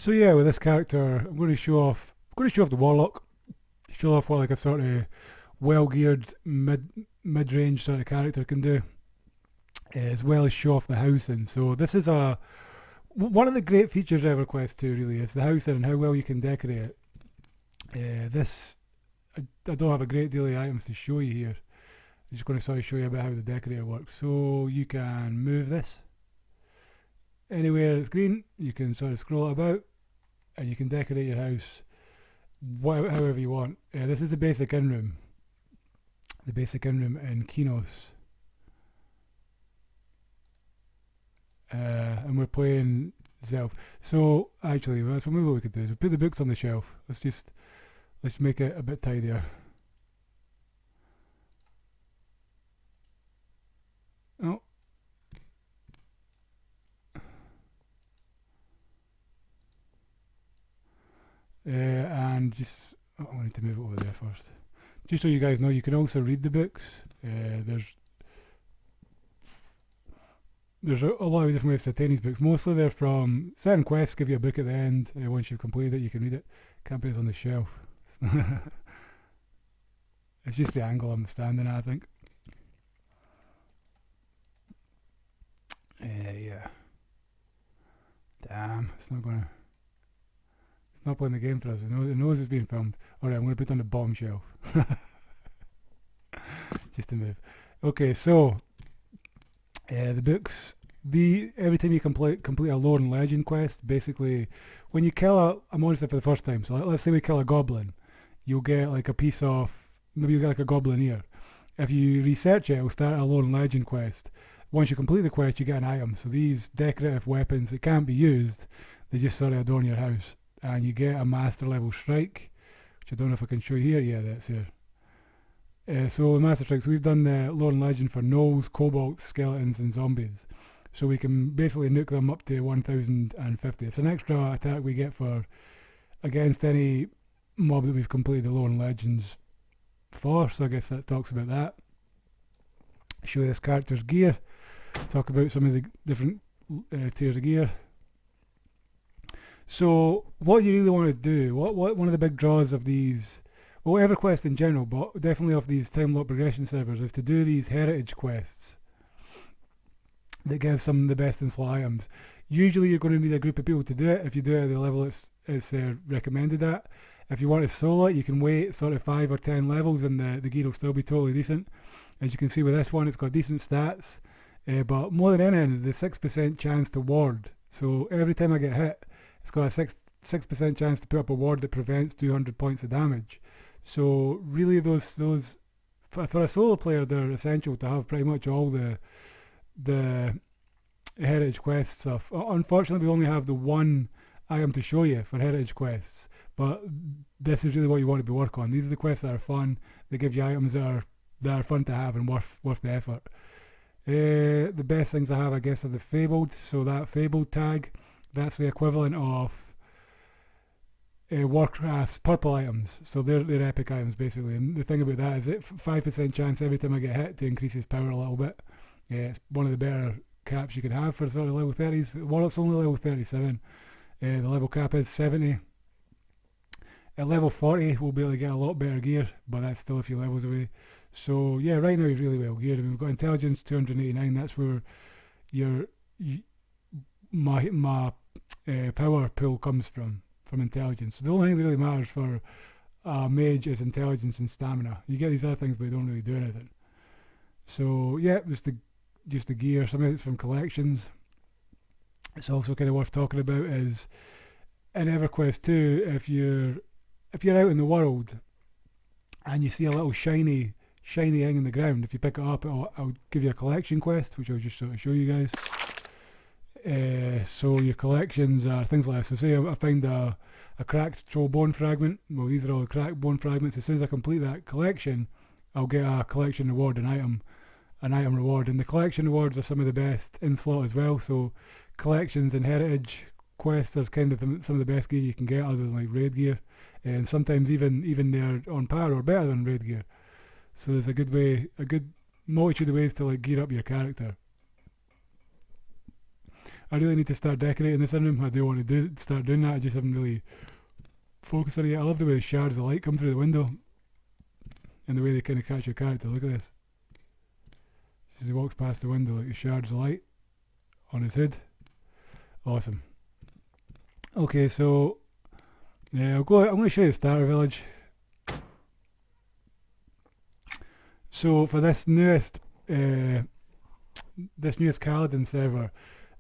So yeah, with this character, I'm going to show off the Warlock, show off what like a sort of well-geared mid-range sort of character can do, as well as show off the housing. So this is one of the great features of EverQuest 2 really is the housing and how well you can decorate it. This I don't have a great deal of items to show you here. I'm just going to sort of show you about how the decorator works. So you can move this anywhere it's green. You can sort of scroll it about, and you can decorate your house however you want. This is the basic in-room. The basic in-room in Kinos. And we're playing Zelf. So actually, that's maybe what we could do is we'll put the books on the shelf. Let's make it a bit tidier. Oh. And just I need to move it over there first. Just so you guys know, you can also read the books. There's a lot of different ways to obtain these books. Mostly they're from certain quests. Give you a book at the end. Once you've completed it, you can read it. Can't put it on the shelf. It's just the angle I'm standing at, I think. Yeah. Damn, it's not playing the game for us. It knows it's being filmed. Alright, I'm going to put it on the bottom shelf. Just to move. Okay, so the books. Every time you complete a lore and legend quest, basically, when you kill a monster for the first time, so let's say we kill a goblin, you'll get like a piece of, maybe you'll get like a goblin ear. If you research it, it'll start a lore and legend quest. Once you complete the quest, you get an item. So these decorative weapons that can't be used, they just sort of adorn your house. And you get a master level strike, which I don't know if I can show you here. Yeah, that's here. So master strikes, we've done the lore and legend for gnolls, kobolds, skeletons, and zombies. So we can basically nuke them up to 1050. It's an extra attack we get for against any mob that we've completed the lore and legends for. So I guess that talks about that. Show this character's gear. Talk about some of the different tiers of gear. So what you really want to do, what one of the big draws of these, well, EverQuest in general, but definitely of these time lock progression servers, is to do these heritage quests that give some of the best in slot items. Usually you're going to need a group of people to do it. If you do it at the level it's recommended at. If you want to solo it, you can wait sort of 5 or 10 levels and the gear will still be totally decent. As you can see with this one, it's got decent stats, but more than anything, the 6% chance to ward. So every time I get hit, it's got a 6% chance to put up a ward that prevents 200 points of damage. So really those for a solo player, they're essential to have pretty much all the heritage quest stuff. Unfortunately, we only have the one item to show you for heritage quests, but this is really what you want to be working on. These are the quests that are fun, that give you items that are fun to have and worth the effort. The best things I have, I guess, are the fabled. So that fabled tag, that's the equivalent of Warcraft's purple items. So they're epic items basically. And the thing about that is it 5% chance every time I get hit to increase his power a little bit. It's one of the better caps you can have for sort of level 30s. Warlock's only level 37. The level cap is 70. At level 40 we'll be able to get a lot better gear, but that's still a few levels away. So yeah, right now he's really well geared. I mean, we've got intelligence 289. That's where my power pool comes from intelligence. So the only thing that really matters for a mage is intelligence and stamina. You get these other things, but they don't really do anything. So yeah, just the gear. Some of it's from collections. It's also kind of worth talking about is in EverQuest 2, if you're out in the world and you see a little shiny thing in the ground, if you pick it up, I'll give you a collection quest, which I'll just sort of show you guys. So your collections are things like this. So say I find a cracked troll bone fragment. Well, these are all the cracked bone fragments. As soon as I complete that collection, I'll get a collection reward, an item reward. And the collection rewards are some of the best in slot as well. So collections and heritage quests are kind of some of the best gear you can get, other than like raid gear, and sometimes even they're on par or better than raid gear. So there's a good multitude of ways to like gear up your character. I really need to start decorating this in room. I do want to start doing that. I just haven't really focused on it yet. I love the way the shards of light come through the window and the way they kind of catch your character. Look at this. As he walks past the window, like the shards of light on his head. Awesome. Okay, so I'm going to show you the starter village. So for this newest Kaladin server,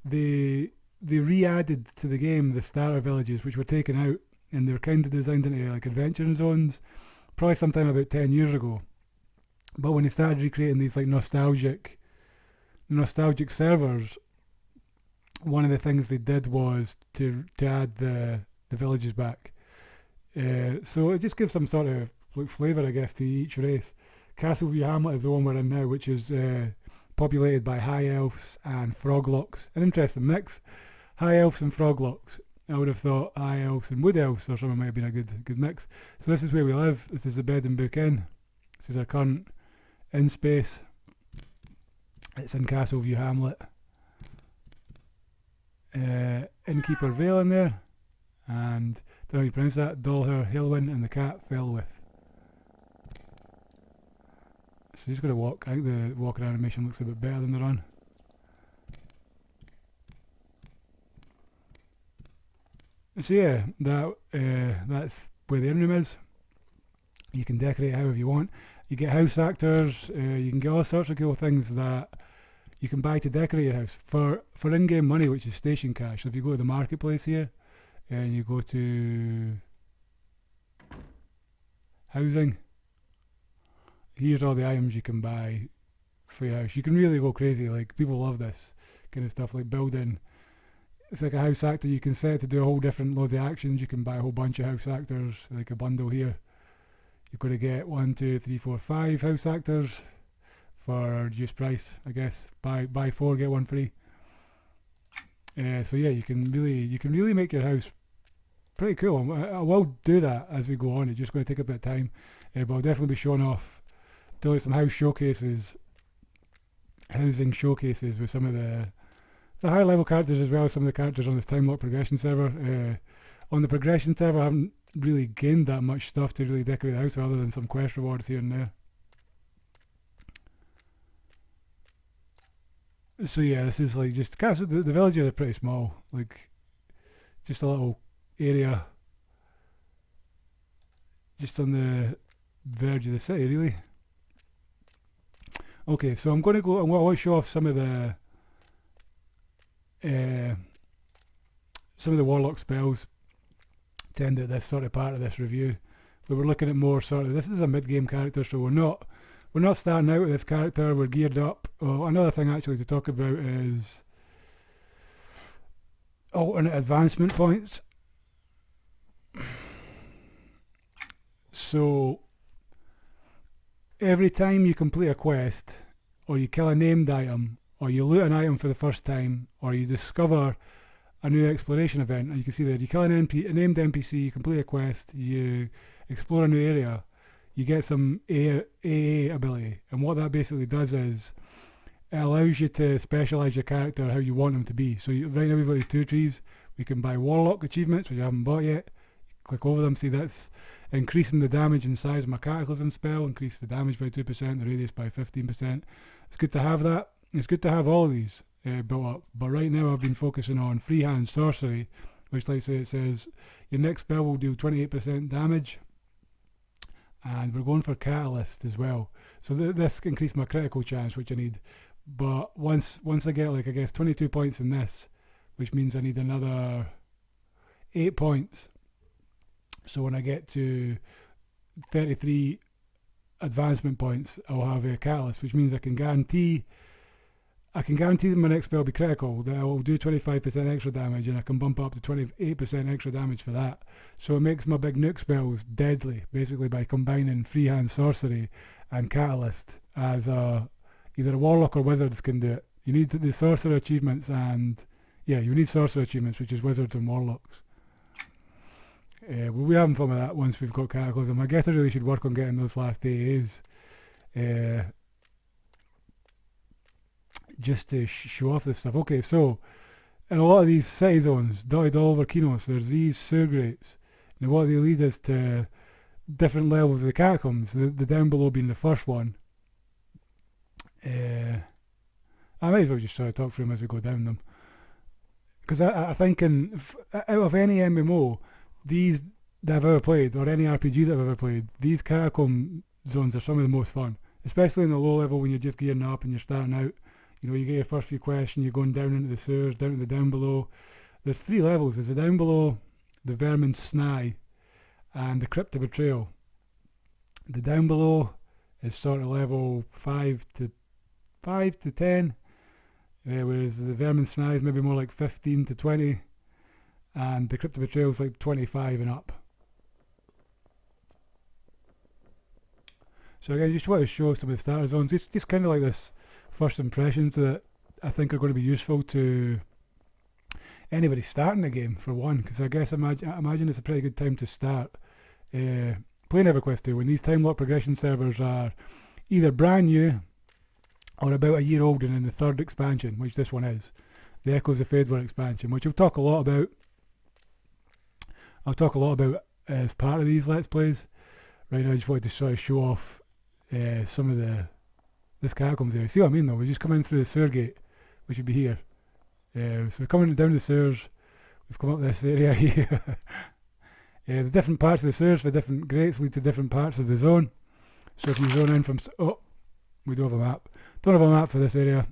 they re-added to the game the starter villages, which were taken out, and they were kind of designed into like adventure zones, probably sometime about 10 years ago. But when they started recreating these like nostalgic servers, one of the things they did was to add the villages back. So it just gives some sort of like flavour, I guess, to each race. Castleview Hamlet is the one we're in now, which is populated by high elves and froglocks. An interesting mix. High elves and froglocks. I would have thought high elves and wood elves or something might have been a good mix. So this is where we live. This is the Bed and Book Inn. This is our current inn space. It's in Castleview Hamlet. Innkeeper Vale in there. And don't know how you pronounce that. Dolher, Halewin, and the cat Felwith. So he's going to walk. I think the walking animation looks a bit better than the run. So yeah, that's where the in-room is. You can decorate however you want. You get house actors. You can get all sorts of cool things that you can buy to decorate your house for in-game money, which is station cash. So if you go to the marketplace here and you go to housing, here's all the items you can buy for your house. You can really go crazy. Like, people love this kind of stuff, like building. It's like a house actor. You can set it to do a whole different loads of actions. You can buy a whole bunch of house actors, like a bundle here. You're going to get 1, 2, 3, 4, 5 house actors for a reduced price, I guess. Buy 4, get 1 free. So yeah, you can really make your house pretty cool. I will do that as we go on. It's just going to take a bit of time, but I'll definitely be showing off, doing some housing showcases with some of the higher level characters, as well as some of the characters on this time lock progression server. On the progression server, I haven't really gained that much stuff to really decorate the house, other than some quest rewards here and there. So yeah, this is like just the villages are pretty small, like just a little area just on the verge of the city, really. Okay, so I'm going to show off some of the Warlock spells to end at this sort of part of this review. But we're looking at more sort of, this is a mid-game character, so we're not starting out with this character. We're geared up. Oh, another thing actually to talk about is alternate advancement points. So every time you complete a quest, or you kill a named item, or you loot an item for the first time, or you discover a new exploration event, and you can see that you kill a named NPC, you complete a quest, you explore a new area, you get some AA ability, and what that basically does is it allows you to specialise your character how you want them to be. So right now we've got these 2 trees. We can buy Warlock achievements, which I haven't bought yet. Click over them, see that's increasing the damage and size of my Cataclysm spell, increase the damage by 2%, the radius by 15%. It's good to have that. It's good to have all of these built up. But right now I've been focusing on freehand sorcery, which, like I say, it says your next spell will do 28% damage. And we're going for Catalyst as well. So this increased my critical chance, which I need. But once I get, like, I guess 22 points in this, which means I need another 8 points. So when I get to 33 advancement points, I'll have a Catalyst, which means I can guarantee that my next spell will be critical, that I will do 25% extra damage, and I can bump up to 28% extra damage for that. So it makes my big nuke spells deadly, basically, by combining freehand sorcery and Catalyst, as either a Warlock or Wizards can do it. You need the Sorcerer achievements, and yeah, you need Sorcerer achievements, which is Wizards and Warlocks. We'll be having fun with that once we've got Cataclysm. I guess I really should work on getting those last AAs. Just to show off this stuff. Okay, so in a lot of these city zones, dotted all over Kinos, there's these sewer grates. And what they lead us to different levels of the catacombs, the down below being the first one. I might as well just try to talk through them as we go down them. Because I think out of any MMO, these that I've ever played, or any RPG that I've ever played, these catacomb zones are some of the most fun. Especially in the low level when you're just gearing up and you're starting out. You know, you get your first few quests and you're going down into the sewers, down to the down below. There's 3 levels. There's the down below, the Vermin Snai, and the Crypt of Betrayal. The down below is sort of level 5 to 10, whereas the Vermin Snai is maybe more like 15 to 20, and the Crypt of Betrayal is like 25 and up. So again, just want to show some of the starter zones. It's just kind of like this first impressions that I think are going to be useful to anybody starting the game, for one, because I guess I imagine it's a pretty good time to start playing Everquest 2 when these time lock progression servers are either brand new or about a year old and in the 3rd expansion, which this one is, the Echoes of Fedwar expansion, which I'll talk a lot about. I'll talk a lot about as part of these Let's Plays. Right now I just wanted to sort of show off some of this catacombs area. See what I mean though? We just come in through the sewer gate, which would be here. So we're coming down the sewers. We've come up this area here. The different parts of the sewers for different grates lead to different parts of the zone. So if you zone in from... Oh, we don't have a map. Don't have a map for this area.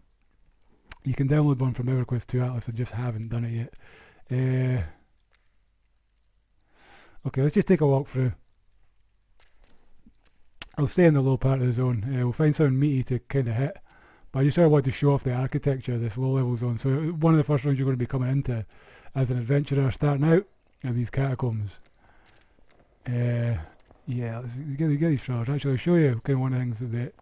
You can download one from Everquest 2 Atlas. I just haven't done it yet. Okay, let's just take a walk through. I'll stay in the low part of the zone. We'll find something meaty to kind of hit. But I just sort of want to show off the architecture of this low level zone. So one of the first ones you're going to be coming into as an adventurer starting out are these catacombs. Yeah, let's get these flowers. Actually, I'll show you kind of one of the things that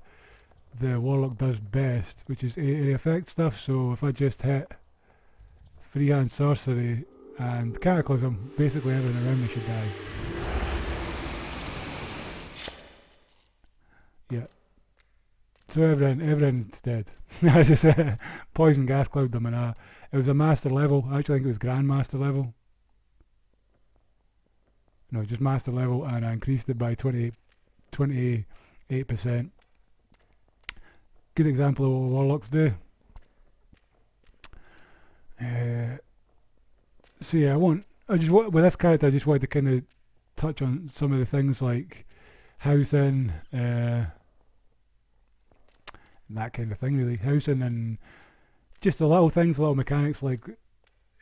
the Warlock does best, which is area effect stuff. So if I just hit freehand sorcery and cataclysm, basically everything around me should die. Yeah. So everything's dead. I just poison gas cloud them, and it was a master level. I actually think it was grandmaster level. No, just master level, and I increased it by 28%. Good example of what Warlocks do. So yeah, with this character, I just wanted to kind of touch on some of the things like housing, and that kind of thing really. Housing and just the little things, little mechanics like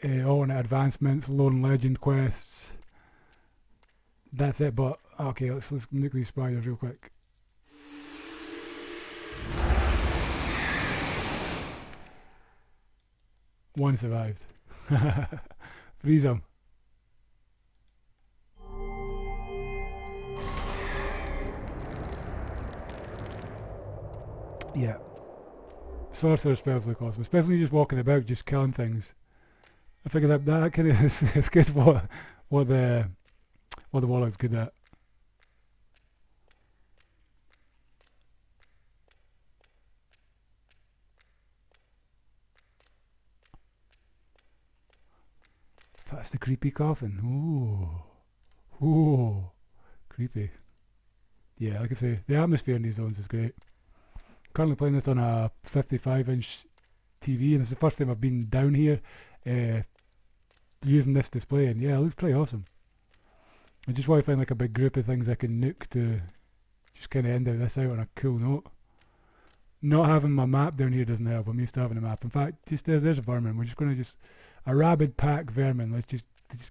alternate advancements, lone legend quests. That's it, but okay, let's nuke these spiders real quick. One survived. Freeze them. Yeah. Sorcerer spells look awesome, especially just walking about, just killing things. I figure that kind of is good what the Warlock's good at. That's the creepy coffin. Ooh, creepy. Yeah, like I say, the atmosphere in these zones is great. Currently playing this on a 55-inch TV, and it's the first time I've been down here using this display, and yeah, it looks pretty awesome. I just want to find like a big group of things I can nuke to just kind of end this out on a cool note. Not having my map down here doesn't help. I'm used to having a map. In fact, just there's a vermin. We're just going to a rabid pack vermin. Let's just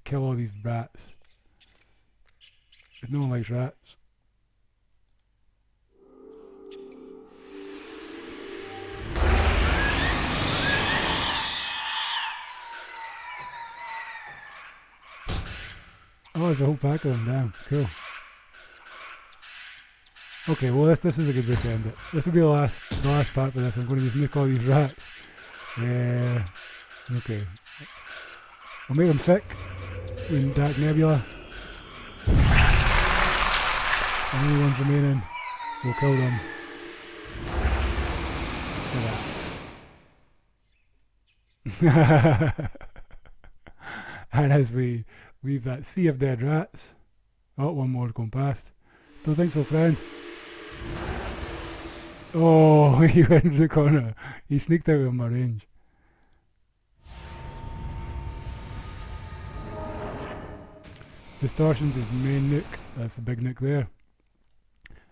kill all these rats. If no one likes rats. Oh, there's a whole pack of them. Damn, cool. Okay, well this is a good way to end it. This will be the last part for this. I'm going to just nuke all these rats. Okay. We'll make them sick in Dark Nebula. And the only ones remaining, we'll kill them. Look at that. And as we leave that sea of dead rats, oh, one more going past. Don't think so, friend. Oh, he went into the corner. He sneaked out of my range. Distortion's his main nuke. That's the big nuke there.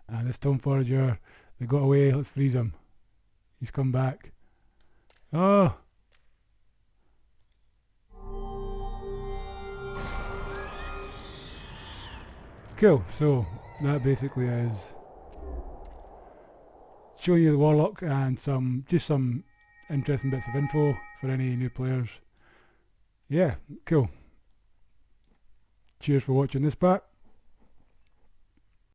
And this Stone Forager, they got away. Let's freeze him. He's come back. Oh! Cool. So that basically is showing you the Warlock and just some interesting bits of info for any new players. Yeah, cool. Cheers for watching this part.